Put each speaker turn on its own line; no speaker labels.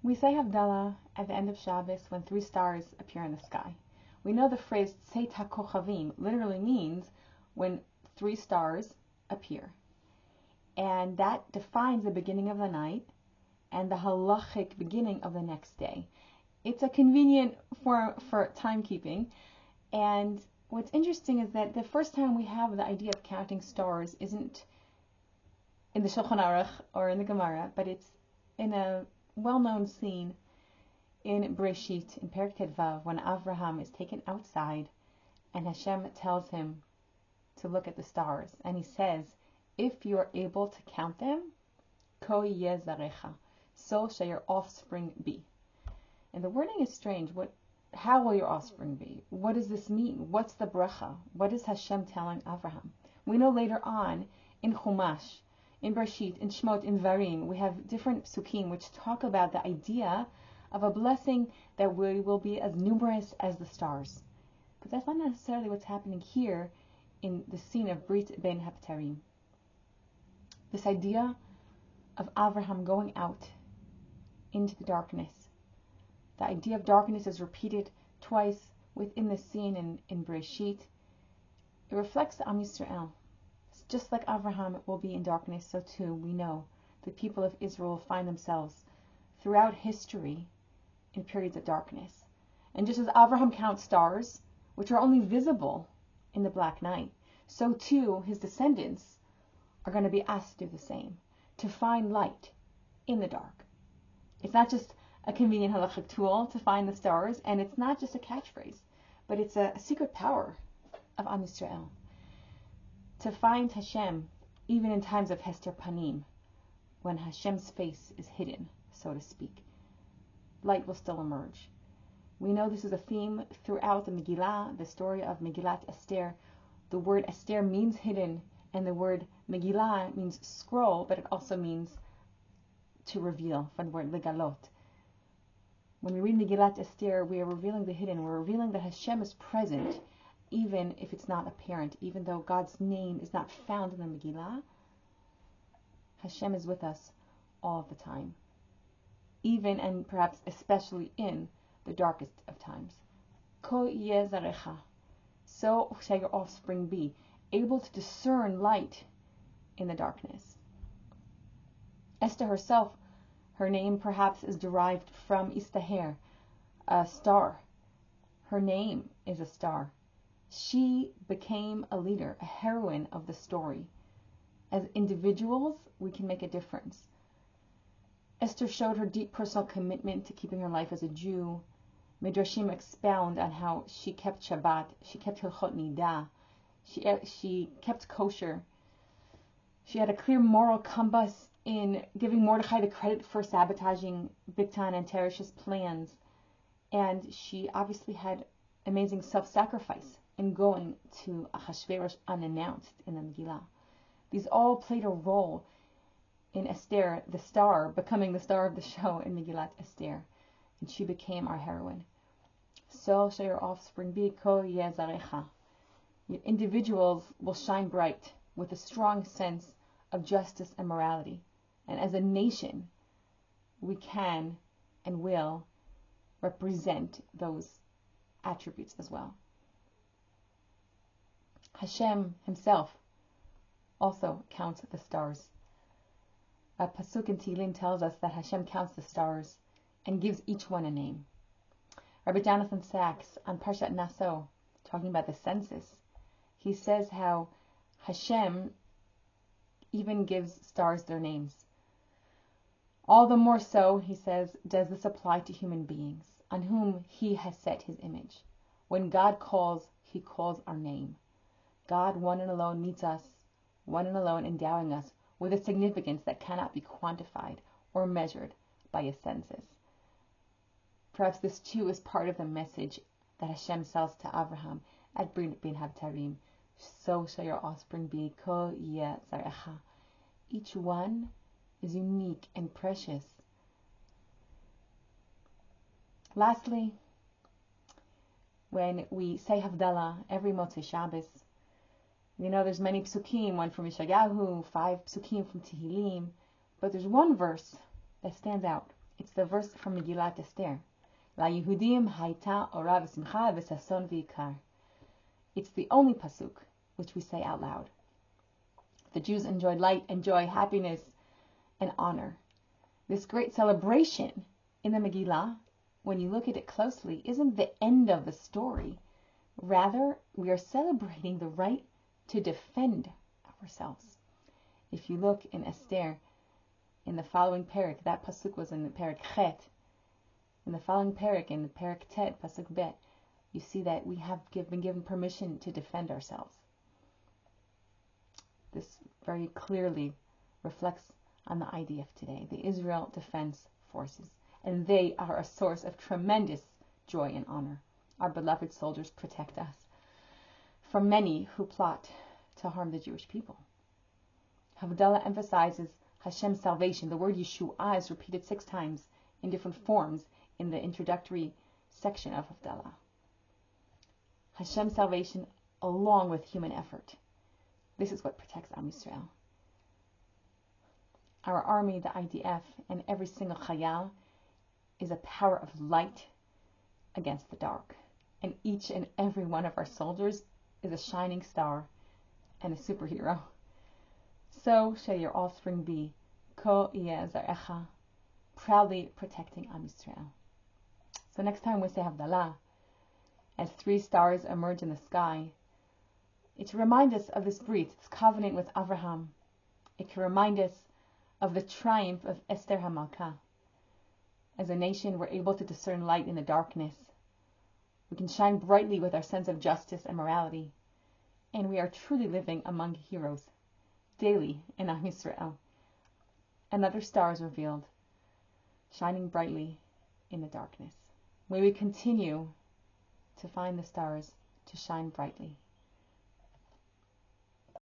We say Havdalah at the end of Shabbos when 3 stars appear in the sky. We know the phrase Tzeit HaKochavim literally means when 3 stars appear. And that defines the beginning of the night and the halachic beginning of the next day. It's a convenient form for timekeeping. And what's interesting is that the first time we have the idea of counting stars isn't in the Shulchan Aruch or in the Gemara, but it's in a well-known scene in Breshit, in Perek Vav, when Avraham is taken outside and Hashem tells him to look at the stars. And he says, if you are able to count them, ko yeh zarecha, so shall your offspring be. And the wording is strange. How will your offspring be? What does this mean? What's the bracha? What is Hashem telling Avraham? We know later on in Chumash, in Breshit, in Shmot, in Varim, we have different psukim which talk about the idea of a blessing that we will be as numerous as the stars. But that's not necessarily what's happening here in the scene of Brit Ben Haptarim. This idea of Avraham going out into the darkness. The idea of darkness is repeated twice within the scene in Breshit. It reflects the Am Yisrael. Just like Avraham will be in darkness, so too we know the people of Israel find themselves throughout history in periods of darkness. And just as Avraham counts stars, which are only visible in the black night, so too his descendants are going to be asked to do the same, to find light in the dark. It's not just a convenient halachic tool to find the stars, and it's not just a catchphrase, but it's a secret power of Am Yisrael. To find Hashem, even in times of Hester Panim, when Hashem's face is hidden, so to speak, light will still emerge. We know this is a theme throughout the Megillah, the story of Megillat Esther. The word Esther means hidden, and the word Megillah means scroll, but it also means to reveal, from the word legalot. When we read Megillat Esther, we are revealing the hidden. We're revealing that Hashem is present, even if it's not apparent, even though God's name is not found in the Megillah. Hashem is with us all the time, even and perhaps especially in the darkest of times. Ko yeh zarecha, so shall your offspring be, able to discern light in the darkness. Esther herself, her name perhaps is derived from Istaher, a star. Her name is a star. She became a leader, a heroine of the story. As individuals, we can make a difference. Esther showed her deep personal commitment to keeping her life as a Jew. Midrashim expound on how she kept Shabbat, she kept Hilchot Nidah, she kept kosher. She had a clear moral compass in giving Mordechai the credit for sabotaging Bigtan and Teresh's plans. And she obviously had amazing self-sacrifice in going to Ahasuerus unannounced in the Megillah. These all played a role in Esther, the star, becoming the star of the show in Megillat Esther. And she became our heroine. So shall your offspring be, ko yeh zarecha. Individuals will shine bright with a strong sense of justice and morality. And as a nation, we can and will represent those attributes as well. Hashem himself also counts the stars. A pasuk in Tehillim tells us that Hashem counts the stars and gives each one a name. Rabbi Jonathan Sachs on Parshat Naso, talking about the census, he says how Hashem even gives stars their names. All the more so, he says, does this apply to human beings, on whom he has set his image. When God calls, he calls our name. God, one and alone, meets us, one and alone endowing us with a significance that cannot be quantified or measured by a census. Perhaps this too is part of the message that Hashem sells to Avraham at Brit Ben Habtarim. So shall your offspring be, ko yeh zarecha. Each one is unique and precious. Lastly, when we say Havdalah every Motzei Shabbos, we know there's many psukim, one from Yeshayahu, 5 psukim from Tehillim, but there's one verse that stands out It's the verse from Megillat Esther. La Yehudim hayta ora v'simcha v'sason v'ikar. It's the only pasuk which we say out loud. The Jews enjoyed light and joy, happiness and honor. This great celebration in the Megillah, when you look at it closely, isn't the end of the story. Rather, we are celebrating the right to defend ourselves. If you look in Esther, in the following parak, that pasuk was in the parak Chet. In the following parak, in the parak Tet, pasuk Bet, you see that we have been given permission to defend ourselves. This very clearly reflects on the IDF today, the Israel Defense Forces, and they are a source of tremendous joy and honor. Our beloved soldiers protect us from many who plot to harm the Jewish people. Havdalah emphasizes Hashem's salvation. The word Yeshua is repeated 6 times in different forms in the introductory section of Havdalah. Hashem's salvation along with human effort. This is what protects Am Yisrael. Our army, the IDF, and every single chayal is a power of light against the dark. And each and every one of our soldiers is a shining star and a superhero. So shall your offspring be, Ko yeh zarecha, proudly protecting Am Yisrael. So next time we say Havdalah, as 3 stars emerge in the sky, it's to remind us of this brit, this covenant with Abraham. It can remind us of the triumph of Esther HaMalkah. As a nation, we're able to discern light in the darkness. We can shine brightly with our sense of justice and morality. And we are truly living among heroes, daily in Am Yisrael. Another star is revealed, shining brightly in the darkness. May we continue to find the stars to shine brightly.